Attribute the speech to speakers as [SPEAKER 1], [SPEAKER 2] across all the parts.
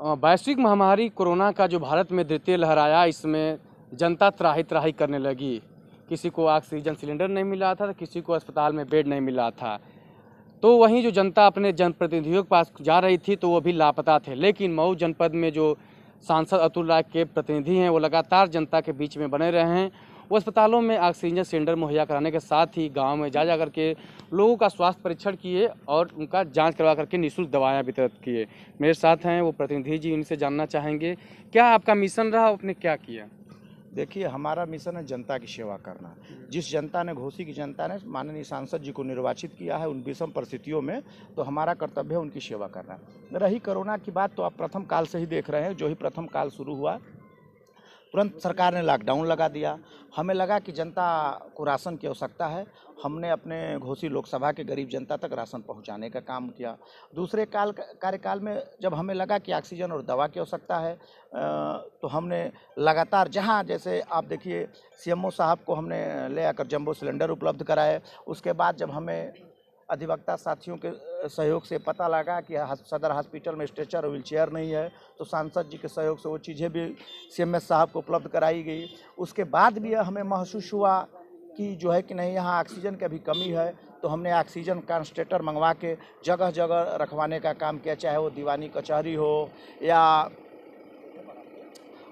[SPEAKER 1] वैश्विक महामारी कोरोना का जो भारत में द्वितीय लहर आया, इसमें जनता त्राही त्राही करने लगी। किसी को ऑक्सीजन सिलेंडर नहीं मिल रहा था, तो किसी को अस्पताल में बेड नहीं मिल रहा था। तो वहीं जो जनता अपने जनप्रतिनिधियों के पास जा रही थी, तो वो भी लापता थे। लेकिन मऊ जनपद में जो सांसद अतुल राय के प्रतिनिधि हैं, वो लगातार जनता के बीच में बने रहे हैं। वो अस्पतालों में ऑक्सीजन सिलेंडर मुहैया कराने के साथ ही गांव में जा करके लोगों का स्वास्थ्य परीक्षण किए और उनका जांच करवा करके निःशुल्क दवाएं वितरित किए। मेरे साथ हैं वो प्रतिनिधि जी, इनसे जानना चाहेंगे क्या आपका मिशन रहा, आपने क्या किया।
[SPEAKER 2] देखिए, हमारा मिशन है जनता की सेवा करना। जिस जनता ने, घोसी की जनता ने माननीय सांसद जी को निर्वाचित किया है उन विषम परिस्थितियों में, तो हमारा कर्तव्य है उनकी सेवा करना। रही कोरोना की बात, तो आप प्रथम काल से ही देख रहे हैं। जो ही प्रथम काल शुरू हुआ, तुरंत सरकार ने लॉकडाउन लगा दिया। हमें लगा कि जनता को राशन की आवश्यकता है। हमने अपने घोसी लोकसभा के गरीब जनता तक राशन पहुंचाने का काम किया। दूसरे कार्यकाल में जब हमें लगा कि ऑक्सीजन और दवा की आवश्यकता है, तो हमने लगातार, जहां जैसे आप देखिए, सीएमओ साहब को हमने ले आकर जंबो सिलेंडर उपलब्ध कराए। उसके बाद जब हमें अधिवक्ता साथियों के सहयोग से पता लगा कि सदर हॉस्पिटल में स्ट्रेचर और व्हीलचेयर नहीं है, तो सांसद जी के सहयोग से वो चीज़ें भी सीएमएस साहब को उपलब्ध कराई गई। उसके बाद भी हमें महसूस हुआ कि जो है कि नहीं, यहाँ ऑक्सीजन की भी कमी है, तो हमने ऑक्सीजन कंसंट्रेटर मंगवा के जगह जगह रखवाने का काम किया। चाहे वो दीवानी कचहरी हो या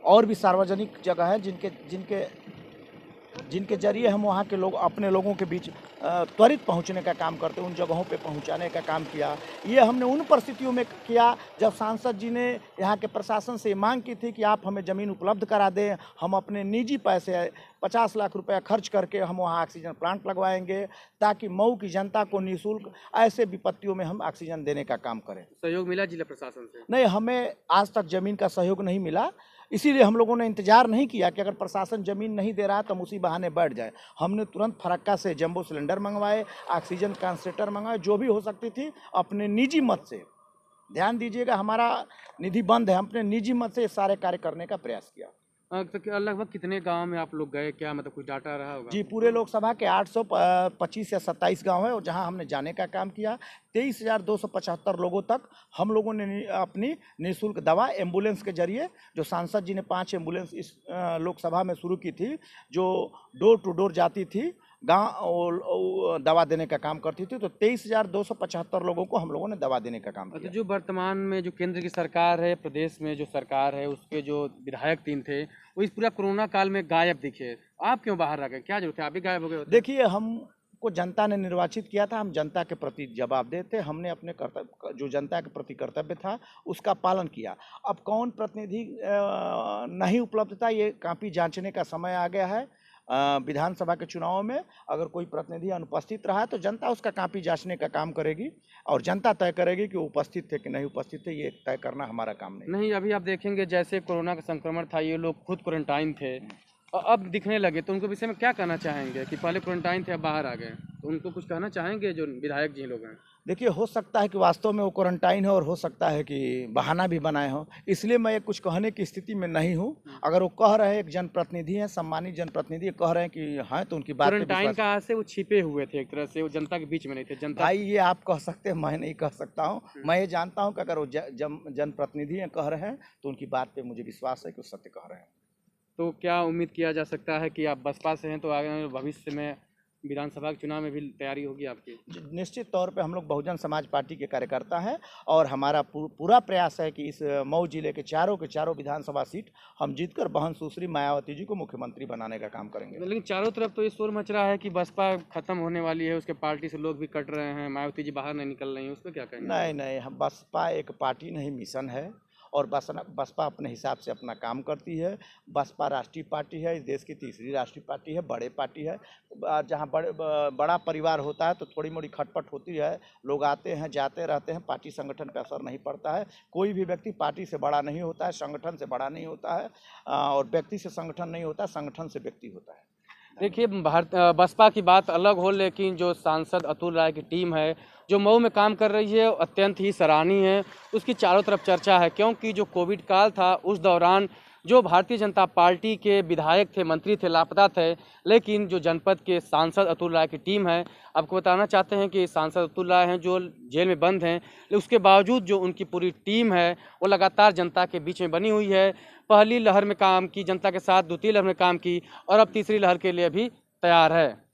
[SPEAKER 2] और भी सार्वजनिक जगह है जिनके जरिए हम वहाँ के लोग, अपने लोगों के बीच त्वरित पहुँचने का काम करते हैं, उन जगहों पे पहुँचाने का काम किया। ये हमने उन परिस्थितियों में किया जब सांसद जी ने यहाँ के प्रशासन से मांग की थी कि आप हमें ज़मीन उपलब्ध करा दें, हम अपने निजी पैसे 50 लाख रुपया खर्च करके हम वहाँ ऑक्सीजन प्लांट लगवाएंगे, ताकि मऊ की जनता को निःशुल्क ऐसे विपत्तियों में हम ऑक्सीजन देने का काम करें।
[SPEAKER 1] सहयोग मिला जिला प्रशासन से?
[SPEAKER 2] नहीं, हमें आज तक ज़मीन का सहयोग नहीं मिला। इसीलिए हम लोगों ने इंतजार नहीं किया कि अगर प्रशासन ज़मीन नहीं दे रहा तो हम उसी बहाने बैठ जाए। हमने तुरंत फरक्का से जंबो सिलेंडर मंगवाए, ऑक्सीजन कंसंट्रेटर मंगवाए, जो भी हो सकती थी अपने निजी मत से। ध्यान दीजिएगा, हमारा निधि बंद है, हमने निजी मत से सारे कार्य करने का प्रयास किया।
[SPEAKER 1] तो लगभग कितने गांव में आप लोग गए, क्या मतलब कुछ डाटा रहा होगा?
[SPEAKER 2] जी, पूरे लोकसभा के 825 या 27 गांव है, और जहां हमने जाने का काम किया। 23,275 लोगों तक हम लोगों ने अपनी निःशुल्क दवा एम्बुलेंस के जरिए, जो सांसद जी ने 5 एम्बुलेंस इस लोकसभा में शुरू की थी, जो डोर टू डोर जाती थी, गांव दवा देने का काम करती थी, तो 23,275 लोगों को हम लोगों ने दवा देने का काम किया।
[SPEAKER 1] जो वर्तमान में जो केंद्र की सरकार है, प्रदेश में जो सरकार है, उसके जो विधायक 3 थे, वो इस पूरा कोरोना काल में गायब दिखे। आप क्यों बाहर रह गए, क्या जरूरत है, आप भी गायब हो गए?
[SPEAKER 2] देखिए, हमको जनता ने निर्वाचित किया था, हम जनता के प्रति जवाबदेह थे। हमने अपने कर्तव्य, जो जनता के प्रति कर्तव्य था, उसका पालन किया। अब कौन प्रतिनिधि नहीं उपलब्ध था, ये काफी जांचने का समय आ गया है। विधानसभा के चुनाव में अगर कोई प्रतिनिधि अनुपस्थित रहा, तो जनता उसका कापी जांचने का काम करेगी, और जनता तय करेगी कि वो उपस्थित थे कि नहीं उपस्थित थे। ये तय करना हमारा काम नहीं।
[SPEAKER 1] अभी आप देखेंगे, जैसे कोरोना का संक्रमण था, ये लोग खुद क्वारंटाइन थे और अब दिखने लगे, तो उनके विषय में क्या कहना चाहेंगे कि पहले क्वारंटाइन थे अब बाहर आ गए, तो उनको कुछ कहना चाहेंगे जो विधायक जी लोग हैं?
[SPEAKER 2] देखिए, हो सकता है कि वास्तव में वो क्वारंटाइन है, और हो सकता है कि बहाना भी बनाए हो, इसलिए मैं कुछ कहने की स्थिति में नहीं हूँ। अगर वो कह रहे हैं, एक जनप्रतिनिधि हैं, सम्मानित जनप्रतिनिधि कह रहे हैं कि हाँ, तो उनकी बात
[SPEAKER 1] क्वारंटाइन का से वो छिपे हुए थे, एक तरह से वो जनता के बीच में नहीं थे। जनता,
[SPEAKER 2] भाई, ये आप कह सकते हैं, मैं नहीं कह सकता हूँ। मैं ये जानता हूँ कि अगर वो जनप्रतिनिधि हैं, कह रहे हैं, तो उनकी बात पे मुझे विश्वास है कि वो सत्य कह रहे हैं।
[SPEAKER 1] तो क्या उम्मीद किया जा सकता है कि आप बसपा से हैं, तो आगे भविष्य में विधानसभा के चुनाव में भी तैयारी होगी आपकी?
[SPEAKER 2] निश्चित तौर पे हम लोग बहुजन समाज पार्टी के कार्यकर्ता हैं, और हमारा पूरा प्रयास है कि इस मऊ जिले के चारों विधानसभा सीट हम जीतकर बहन सुश्री मायावती जी को मुख्यमंत्री बनाने का काम करेंगे।
[SPEAKER 1] लेकिन चारों तरफ तो ये शोर मच रहा है कि बसपा खत्म होने वाली है, उसके पार्टी से लोग भी कट रहे हैं, मायावती जी बाहर नहीं निकल रही हैं, उस पर क्या कहेंगे?
[SPEAKER 2] नहीं, हम बसपा एक पार्टी नहीं, मिशन है, और बसपा अपने हिसाब से अपना काम करती है। बसपा राष्ट्रीय पार्टी है, इस देश की तीसरी राष्ट्रीय पार्टी है, बड़े पार्टी है। जहाँ बड़ा परिवार होता है तो थोड़ी मोड़ी खटपट होती है, लोग आते हैं जाते रहते हैं, पार्टी संगठन पर असर नहीं पड़ता है। कोई भी व्यक्ति पार्टी से बड़ा नहीं होता है, संगठन से बड़ा नहीं होता है, और व्यक्ति से संगठन नहीं होता, संगठन से व्यक्ति होता है।
[SPEAKER 1] देखिए, बसपा की बात अलग हो, लेकिन जो सांसद अतुल राय की टीम है, जो मऊ में काम कर रही है, अत्यंत ही सराहनीय है। उसकी चारों तरफ चर्चा है, क्योंकि जो कोविड काल था, उस दौरान जो भारतीय जनता पार्टी के विधायक थे, मंत्री थे, लापता थे, लेकिन जो जनपद के सांसद अतुल राय की टीम है, आपको बताना चाहते हैं कि सांसद अतुल राय हैं जो जेल में बंद हैं, लेकिन उसके बावजूद जो उनकी पूरी टीम है वो लगातार जनता के बीच में बनी हुई है। पहली लहर में काम की, जनता के साथ द्वितीय लहर में काम की और अब तीसरी लहर के लिए भी तैयार है।